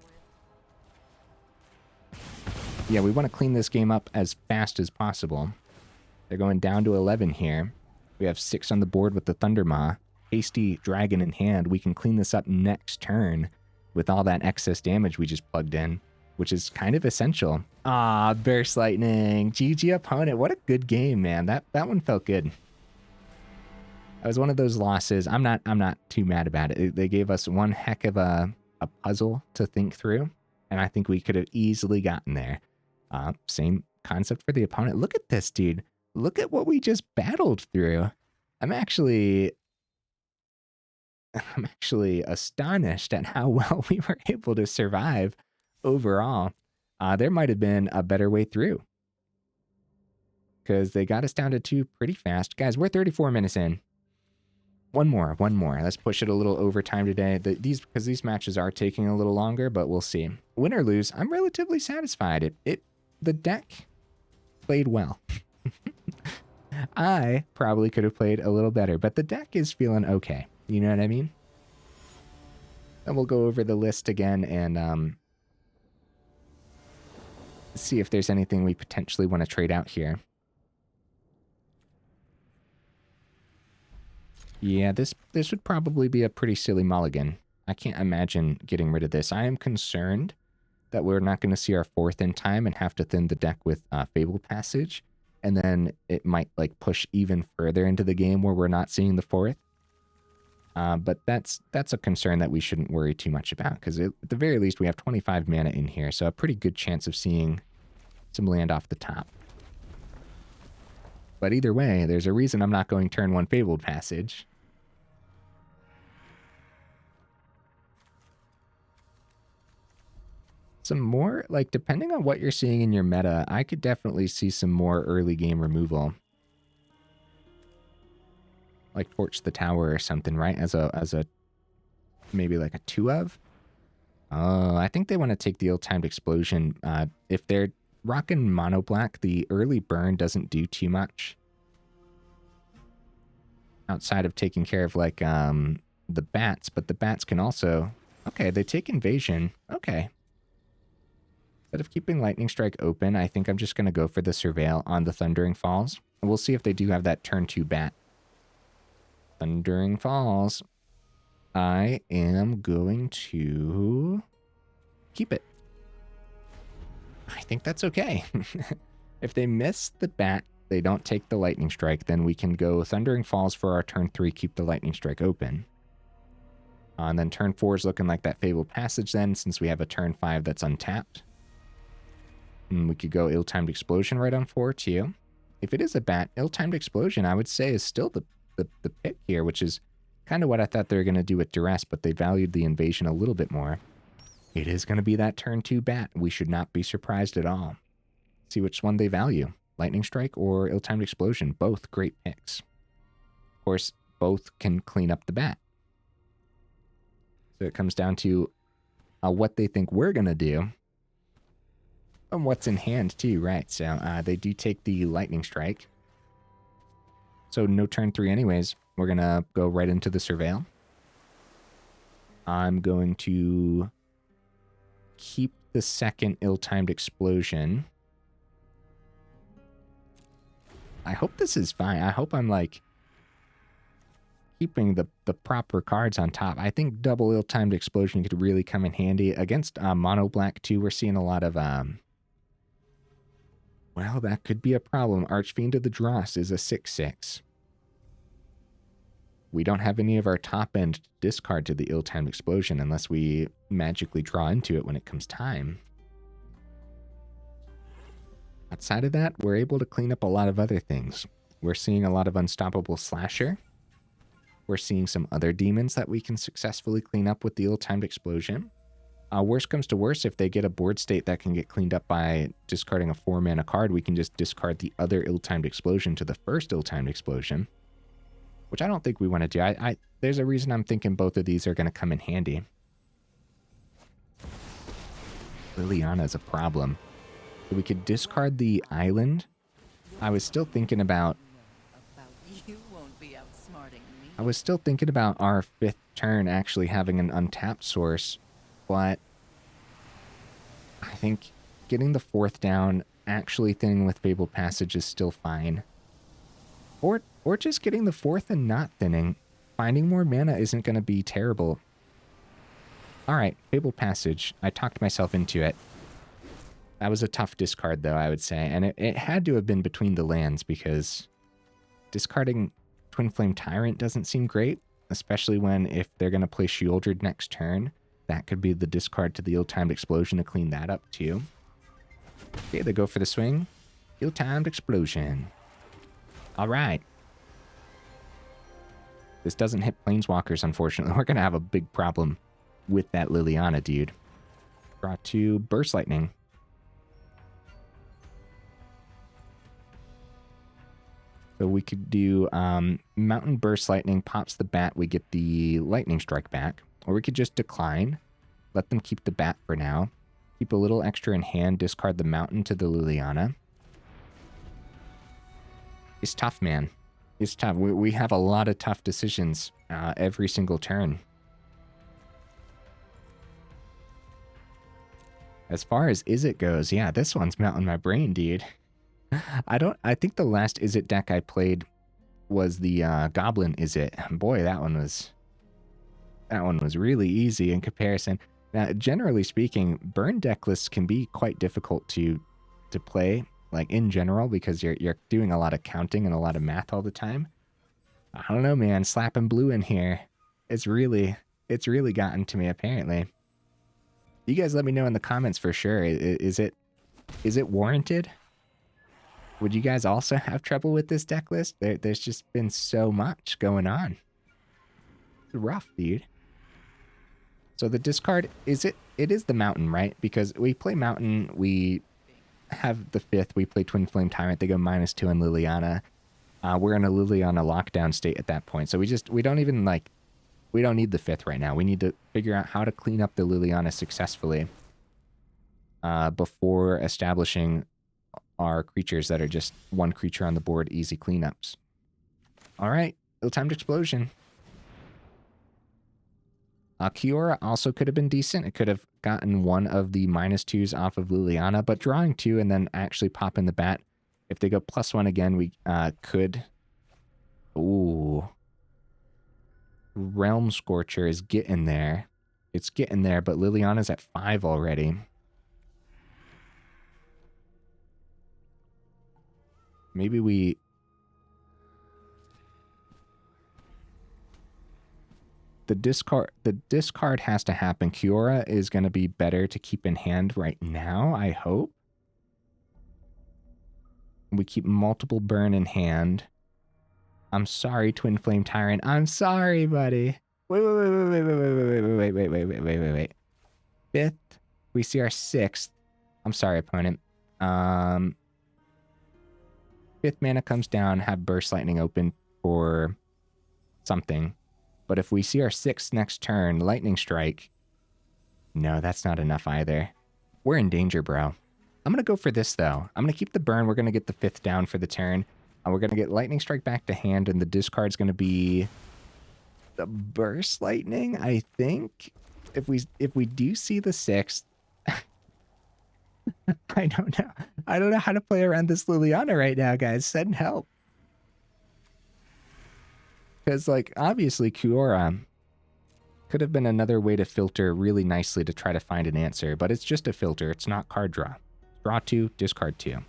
Speaker 2: with.
Speaker 1: Yeah, we want to clean this game up as fast as possible. They're going down to 11 here. We have 6 on the board with the Thundermaw. Hasty Dragon in hand. We can clean this up next turn with all that excess damage we just plugged in, which is kind of essential. Ah, Burst Lightning. GG, opponent. What a good game, man. That one felt good. That was one of those losses. I'm not too mad about it. They gave us one heck of a puzzle to think through, and I think we could have easily gotten there. Same concept for the opponent. Look at this, dude. Look at what we just battled through. I'm actually astonished at how well we were able to survive overall, there might have been a better way through. Because they got us down to 2 pretty fast. Guys, we're 34 minutes in. One more. Let's push it a little overtime today. Because these matches are taking a little longer, but we'll see. Win or lose, I'm relatively satisfied. The deck played well. I probably could have played a little better, but the deck is feeling okay. You know what I mean? And we'll go over the list again and see if there's anything we potentially want to trade out here. Yeah, this would probably be a pretty silly mulligan. I can't imagine getting rid of this. I am concerned that we're not going to see our 4th in time and have to thin the deck with Fabled Passage. And then it might like push even further into the game where we're not seeing the 4th. But that's a concern that we shouldn't worry too much about, because at the very least we have 25 mana in here, so a pretty good chance of seeing some land off the top. But either way, there's a reason I'm not going turn 1 Fabled Passage. Some more, like, depending on what you're seeing in your meta, I could definitely see some more early game removal. Like Torch the Tower or something, right? As a maybe like a 2 of? Oh, I think they want to take the ill-timed explosion. If they're rocking mono black, the early burn doesn't do too much. Outside of taking care of like the bats, but the bats can also... Okay, they take invasion. Okay. Instead of keeping Lightning Strike open, I think I'm just going to go for the Surveil on the Thundering Falls. And we'll see if they do have that turn 2 bat. Thundering Falls. I am going to keep it. I think that's okay. If they miss the bat, they don't take the Lightning Strike, then we can go Thundering Falls for our turn 3, keep the Lightning Strike open. And then turn 4 is looking like that Fabled Passage then, since we have a turn 5 that's untapped. And we could go Ill-Timed Explosion right on 4 too. If it is a bat, Ill-Timed Explosion, I would say, is still the pick here, which is kind of what I thought they were going to do with Duress, but they valued the invasion a little bit more. It is going to be that turn 2 bat. We should not be surprised at all. See which one they value. Lightning Strike or Ill-Timed Explosion. Both great picks. Of course, both can clean up the bat. So it comes down to what they think we're going to do. And what's in hand too, right? So they do take the Lightning Strike. So no turn 3 anyways. We're going to go right into the Surveil. I'm going to keep the second Ill-Timed Explosion. I hope this is fine. I hope I'm like keeping the proper cards on top. I think double Ill-Timed Explosion could really come in handy. Against mono black too, we're seeing a lot of... well, that could be a problem. Archfiend of the Dross is a 6/6. We don't have any of our top end discard to the Ill-Timed Explosion unless we magically draw into it when it comes time. Outside of that, we're able to clean up a lot of other things. We're seeing a lot of Unstoppable Slasher. We're seeing some other demons that we can successfully clean up with the Ill-Timed Explosion. Worst comes to worst, if they get a board state that can get cleaned up by discarding a 4-mana card, we can just discard the other Ill-Timed Explosion to the first Ill-Timed Explosion, which I don't think we want to do. There's a reason I'm thinking both of these are going to come in handy. Liliana's a problem. So we could discard the island. I was still thinking about... I was still thinking about our 5th turn actually having an untapped source, but I think getting the 4th down, actually thinning with Fabled Passage is still fine. Or just getting the 4th and not thinning. Finding more mana isn't going to be terrible. Alright, Fabled Passage. I talked myself into it. That was a tough discard though, I would say. And it had to have been between the lands, because discarding Twinflame Tyrant doesn't seem great. Especially when, if they're going to play Shieldred next turn, that could be the discard to the Ill-Timed Explosion to clean that up too. Okay, they go for the swing. Ill-Timed Explosion. Alright. This doesn't hit Planeswalkers, unfortunately. We're going to have a big problem with that Liliana, dude. Draw 2, Burst Lightning. So we could do Mountain Burst Lightning, pops the bat, we get the Lightning Strike back. Or we could just decline, let them keep the bat for now. Keep a little extra in hand, discard the Mountain to the Liliana. It's tough, man. It's tough. We have a lot of tough decisions every single turn. As far as Izzet goes, yeah, this one's melting my brain, dude. I think the last Izzet deck I played was the Goblin Izzet. Boy, that one was really easy in comparison. Now, generally speaking, burn deck lists can be quite difficult to play, like in general, because you're doing a lot of counting and a lot of math all the time. I don't know, man. Slapping blue in here, it's really gotten to me apparently. You guys let me know in the comments for sure. Is it warranted? Would you guys also have trouble with this deck list? There's just been so much going on. It's rough, dude. So the discard, it is the Mountain, right? Because we play Mountain, we have the 5th, we play Twinflame Tyrant, they go -2 on Liliana. We're in a Liliana lockdown state at that point. So we don't even like, we don't need the 5th right now. We need to figure out how to clean up the Liliana successfully before establishing our creatures that are just one creature on the board, easy cleanups. All right, ill-timed explosion. Kiora also could have been decent. It could have gotten one of the -2s off of Liliana, but drawing 2 and then actually popping the bat. If they go +1 again, we could. Ooh. Realm-Scorcher is getting there. It's getting there, but Liliana's at 5 already. Maybe we... The discard has to happen. Kiora is going to be better to keep in hand right now, I hope. We keep multiple burn in hand. I'm sorry, Twinflame Tyrant. I'm sorry, buddy. Wait. 5th. We see our 6th. I'm sorry, opponent. 5th mana comes down, have Burst Lightning open for something. But if we see our 6th next turn, Lightning Strike. No, that's not enough either. We're in danger, bro. I'm going to go for this, though. I'm going to keep the burn. We're going to get the 5th down for the turn. We're going to get Lightning Strike back to hand, and the discard's going to be the Burst Lightning, I think. If we do see the 6th, I don't know. I don't know how to play around this Liliana right now, guys. Send help. Because, like, obviously, Kiora could have been another way to filter really nicely to try to find an answer, but it's just a filter. It's not card draw. Draw 2, discard 2.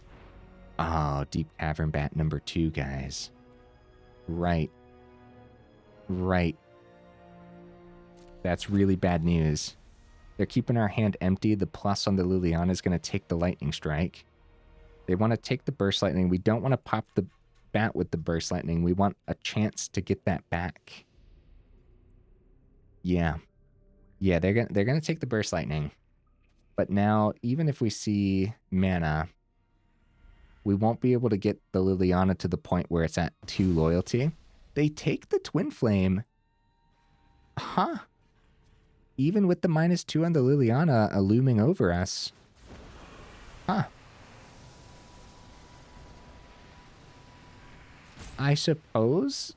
Speaker 1: Oh, Deep Cavern Bat number 2, guys. Right. That's really bad news. They're keeping our hand empty. The plus on the Liliana is going to take the Lightning Strike. They want to take the Burst Lightning. We don't want to pop the bat with the Burst Lightning. We want a chance to get that back. Yeah, they're gonna take the Burst Lightning. But now, even if we see mana, we won't be able to get the Liliana to the point where it's at 2 loyalty. They take the Twinflame. Huh. Even with the -2 on the Liliana looming over us. Huh. I suppose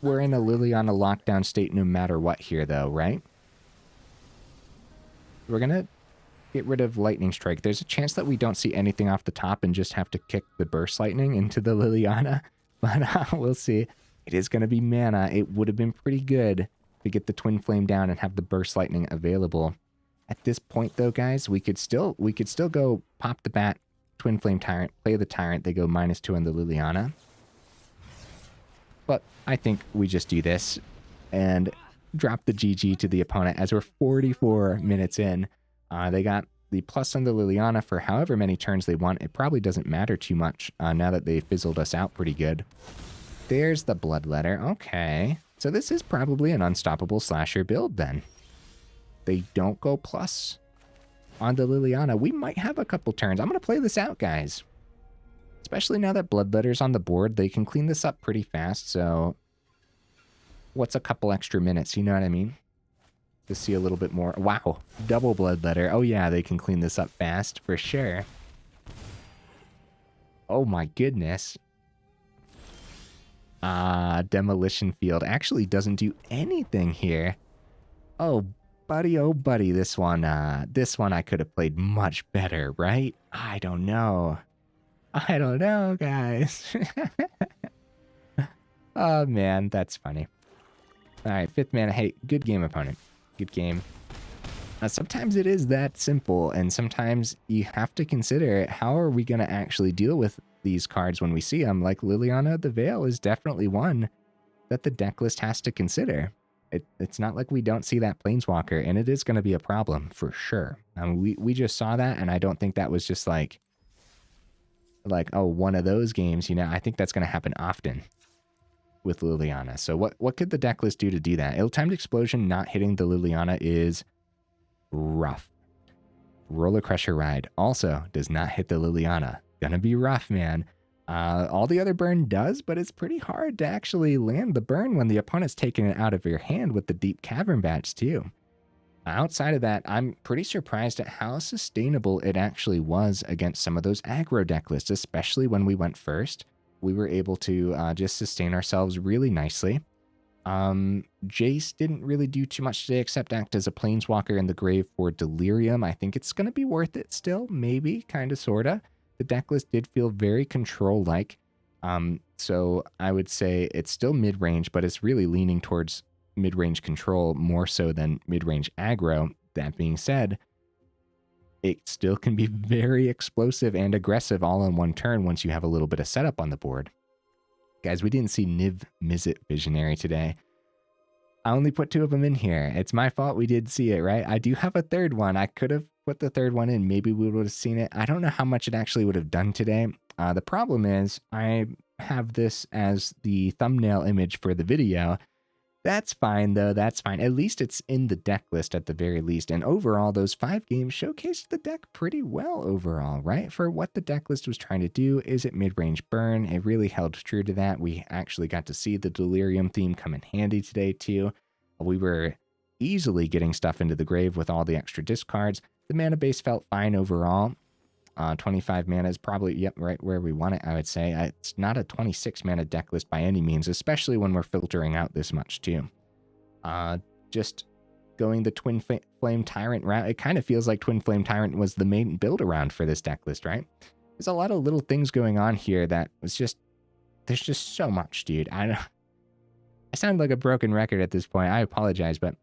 Speaker 1: we're in a Liliana lockdown state no matter what here, though, right? We're going to get rid of Lightning Strike. There's a chance that we don't see anything off the top and just have to kick the Burst Lightning into the Liliana. But we'll see. It is going to be mana. It would have been pretty good to get the Twinflame down and have the Burst Lightning available. At this point, though, guys, we could still go pop the bat, Twinflame Tyrant, play the Tyrant. They go -2 on the Liliana. But I think we just do this and drop the GG to the opponent as we're 44 minutes in. They got the plus on the Liliana for however many turns they want. It probably doesn't matter too much now that they fizzled us out pretty good. There's the Bloodletter. Okay. So this is probably an unstoppable slasher build then. They don't go plus. on the Liliana, we might have a couple turns. I'm going to play this out, guys. Especially now that Bloodletter's on the board, they can clean this up pretty fast, so what's a couple extra minutes, you know what I mean? To see a little bit more. Wow, double Bloodletter. Oh yeah, they can clean this up fast, for sure. Oh my goodness. Demolition Field actually doesn't do anything here. Oh buddy, this one I could have played much better, right? I don't know, guys. Oh man, that's funny. All right, 5th mana. Hey, good game, opponent. Good game. Sometimes it is that simple, and sometimes you have to consider how are we going to actually deal with these cards when we see them. Like Liliana the Veil is definitely one that the deck list has to consider. It's not like we don't see that Planeswalker, and it is going to be a problem for sure. We just saw that, and I don't think that was just like, oh, one of those games, you know. I think that's going to happen often with Liliana. So what could the deck list do to do that? Ill-timed Explosion not hitting the Liliana is rough. Rollercrusher Ride also does not hit the Liliana. Gonna be rough, man. All the other burn does, but it's pretty hard to actually land the burn when the opponent's taking it out of your hand with the Deep Cavern Bats too. Outside of that, I'm pretty surprised at how sustainable it actually was against some of those aggro deck lists, especially when we went first. We were able to just sustain ourselves really nicely. Jace didn't really do too much today except act as a Planeswalker in the grave for Delirium. I think it's going to be worth it still, maybe, kind of, sort of. The deck list did feel very control-like. So I would say it's still mid-range, but it's really leaning towards mid-range control more so than mid-range aggro. That being said, it still can be very explosive and aggressive all in one turn once you have a little bit of setup on the board. Guys, we didn't see Niv-Mizzet Visionary today. I only put 2 of them in here. It's my fault we did see it, right? I do have a 3rd one. I could have put the 3rd one in. Maybe we would have seen it. I don't know how much it actually would have done today. The problem is I have this as the thumbnail image for the video. That's fine, though. That's fine. At least it's in the deck list at the very least. And overall, those 5 games showcased the deck pretty well overall, right? For what the deck list was trying to do. Is it mid-range burn? It really held true to that. We actually got to see the Delirium theme come in handy today, too. We were easily getting stuff into the grave with all the extra discards. The mana base felt fine overall. 25 mana is probably, yep, right where we want it, I would say. It's not a 26 mana deck list by any means, especially when we're filtering out this much too. Just going the Twinflame Tyrant route, it kind of feels like Twinflame Tyrant was the main build around for this deck list, right? There's a lot of little things going on here that was just, there's just so much, dude. I sound like a broken record at this point. I apologize, but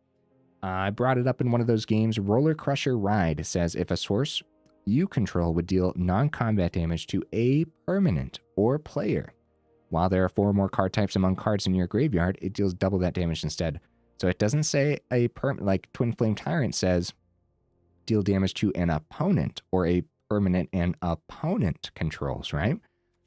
Speaker 1: I brought it up in one of those games. Rollercrusher Ride says if a source you control would deal non-combat damage to a permanent or player. While there are 4 more card types among cards in your graveyard, it deals double that damage instead. So it doesn't say a like Twinflame Tyrant says deal damage to an opponent or a permanent an opponent controls, right?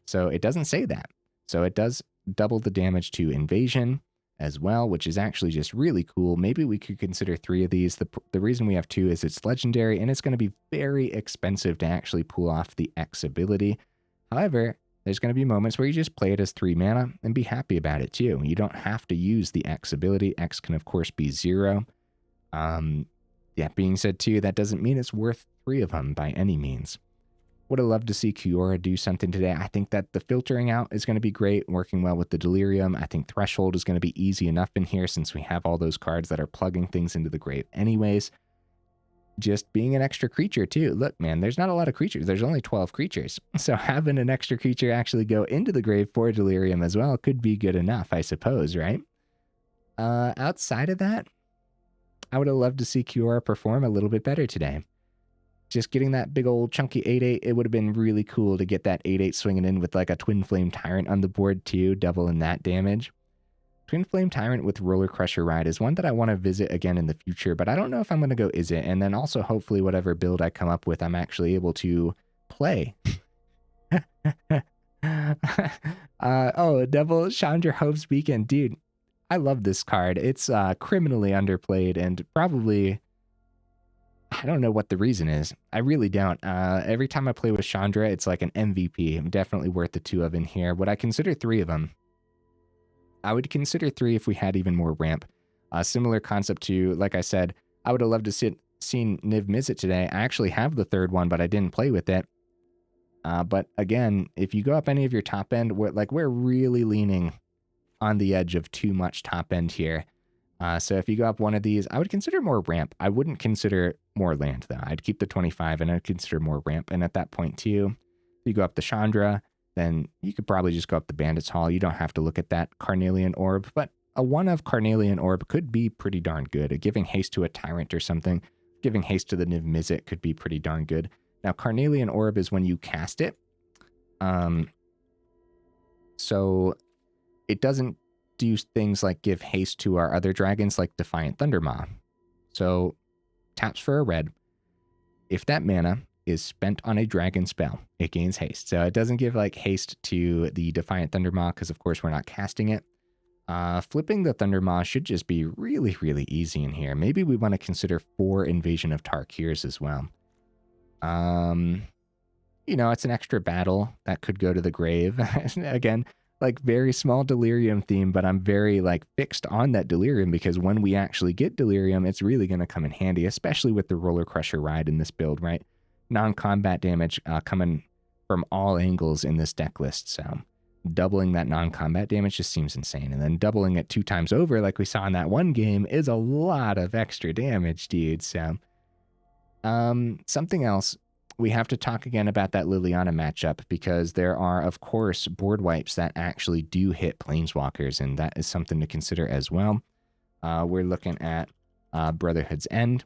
Speaker 1: So it doesn't say that. So it does double the damage to Invasion as well, which is actually just really cool. Maybe we could consider 3 of these. The reason we have 2 is it's legendary and it's going to be very expensive to actually pull off the X ability. However, there's going to be moments where you just play it as 3 mana and be happy about it too. You don't have to use the X ability. X can of course be 0. That being said too, that doesn't mean it's worth 3 of them by any means. Would have loved to see Kiora do something today. I think that the filtering out is going to be great, working well with the Delirium. I think Threshold is going to be easy enough in here since we have all those cards that are plugging things into the grave anyways. Just being an extra creature too. Look, man, there's not a lot of creatures. There's only 12 creatures. So having an extra creature actually go into the grave for Delirium as well could be good enough, I suppose, right? Outside of that, I would have loved to see Kiora perform a little bit better today. Just getting that big old chunky 8/8, it would have been really cool to get that 8/8 swinging in with like a Twinflame Tyrant on the board too, doubling that damage. Twinflame Tyrant with Rollercrusher Ride is one that I want to visit again in the future, but I don't know if I'm going to go Izzet. And then also hopefully whatever build I come up with, I'm actually able to play. Devil Chandra Hope's Beacon. Dude, I love this card. It's criminally underplayed and probably I don't know what the reason is. I really don't. Every time I play with Chandra, it's like an MVP. I'm definitely worth the 2 of in here. Would I consider 3 of them? I would consider 3 if we had even more ramp. Similar concept to, like I said, I would have loved to seen Niv-Mizzet today. I actually have the 3rd one, but I didn't play with it. But again, if you go up any of your top end, we're really leaning on the edge of too much top end here. So if you go up one of these, I would consider more ramp. I wouldn't consider more land, though. I'd keep the 25, and I'd consider more ramp. And at that point, too, if you go up the Chandra, then you could probably just go up the Bandit's Hall. You don't have to look at that Carnelian Orb, but a 1 of Carnelian Orb could be pretty darn good. Giving haste to a Tyrant or something, giving haste to the Niv-Mizzet could be pretty darn good. Now, Carnelian Orb is when you cast it. So it doesn't do things like give haste to our other dragons like Defiant Thundermaw. So taps for a red. If that mana is spent on a dragon spell, it gains haste. So it doesn't give like haste to the Defiant Thundermaw because of course we're not casting it. Flipping the Thundermaw should just be really, really easy in here. Maybe we want to consider 4 Invasion of Tarkirs as well. You know, it's an extra battle that could go to the grave. Again, like very small delirium theme, but I'm very like fixed on that delirium because when we actually get delirium, it's really going to come in handy, especially with the Rollercrusher Ride in this build, right? Non-combat damage coming from all angles in this deck list. So doubling that non-combat damage just seems insane. And then doubling it 2 times over, like we saw in that one game, is a lot of extra damage, dude. So something else. We have to talk again about that Liliana matchup because there are, of course, board wipes that actually do hit Planeswalkers, and that is something to consider as well. We're looking at Brotherhood's End,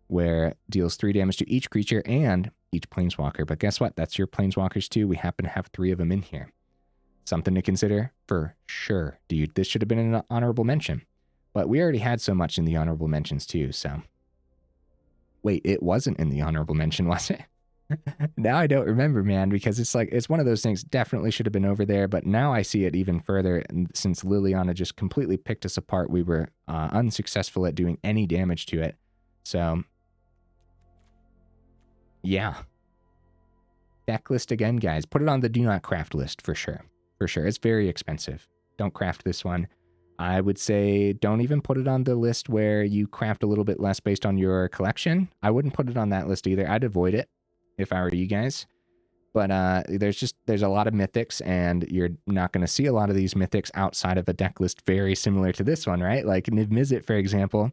Speaker 1: where it deals 3 damage to each creature and each Planeswalker. But guess what? That's your Planeswalkers too. We happen to have 3 of them in here. Something to consider for sure, dude. This should have been an honorable mention. But we already had so much in the honorable mentions too, so. Wait, it wasn't in the honorable mention, was it? Now I don't remember, man, because it's like, it's one of those things definitely should have been over there, but now I see it even further. And since Liliana just completely picked us apart, we were unsuccessful at doing any damage to it. So, yeah. Deck list again, guys. Put it on the do not craft list for sure. For sure. It's very expensive. Don't craft this one. I would say don't even put it on the list where you craft a little bit less based on your collection. I wouldn't put it on that list either. I'd avoid it if I were you guys. But there's a lot of mythics, and you're not going to see a lot of these mythics outside of a deck list very similar to this one, right? Like Niv-Mizzet, for example.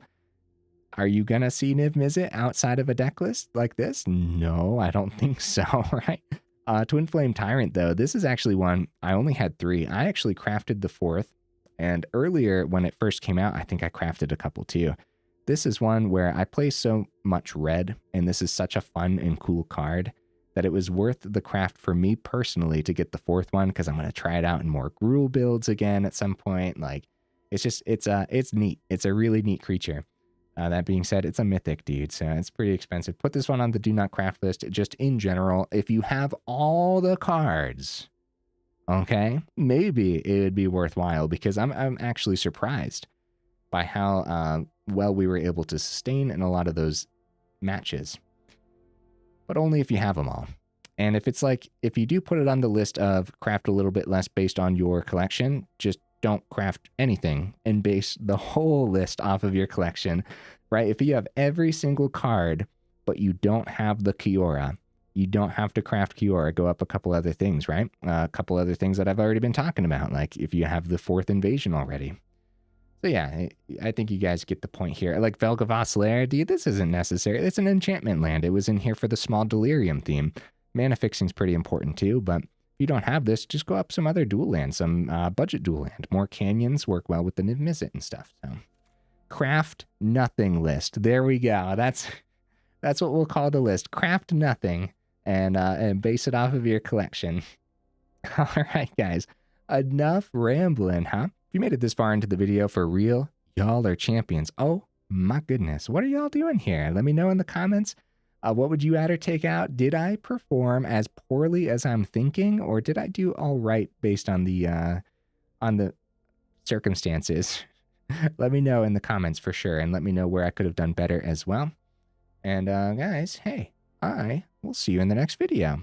Speaker 1: Are you going to see Niv-Mizzet outside of a deck list like this? No, I don't think so, right? Twinflame Tyrant, though, this is actually one, I only had 3. I actually crafted the 4th, and earlier when it first came out, I think I crafted a couple too. This is one where I play so much red, and this is such a fun and cool card that it was worth the craft for me personally to get the 4th one, because I'm going to try it out in more Gruul builds again at some point. Like, it's just, it's neat. It's a really neat creature. That being said, it's a mythic, dude, so it's pretty expensive. Put this one on the do not craft list. Just in general, if you have all the cards, okay, maybe it would be worthwhile, because I'm actually surprised by how well we were able to sustain in a lot of those matches. But only if you have them all. And if it's like, if you do put it on the list of craft a little bit less based on your collection, just don't craft anything and base the whole list off of your collection, right? If you have every single card, but you don't have the Kiora, you don't have to craft Kiora, go up a couple other things, right? A couple other things that I've already been talking about, like if you have the 4th invasion already. So yeah, I think you guys get the point here. Like Valgavoth's Lair, dude, this isn't necessary. It's an enchantment land. It was in here for the small delirium theme. Mana fixing's pretty important too, but if you don't have this, just go up some other dual land, some budget dual land. More canyons work well with the Niv-Mizzet and stuff. So, craft nothing list. There we go. That's what we'll call the list. Craft nothing and base it off of your collection. All right, guys. Enough rambling, huh? If you made it this far into the video, for real, y'all are champions. Oh my goodness. What are y'all doing here? Let me know in the comments. What would you add or take out? Did I perform as poorly as I'm thinking, or did I do all right based on the circumstances? Let me know in the comments for sure, and let me know where I could have done better as well. And guys, hey, I will see you in the next video.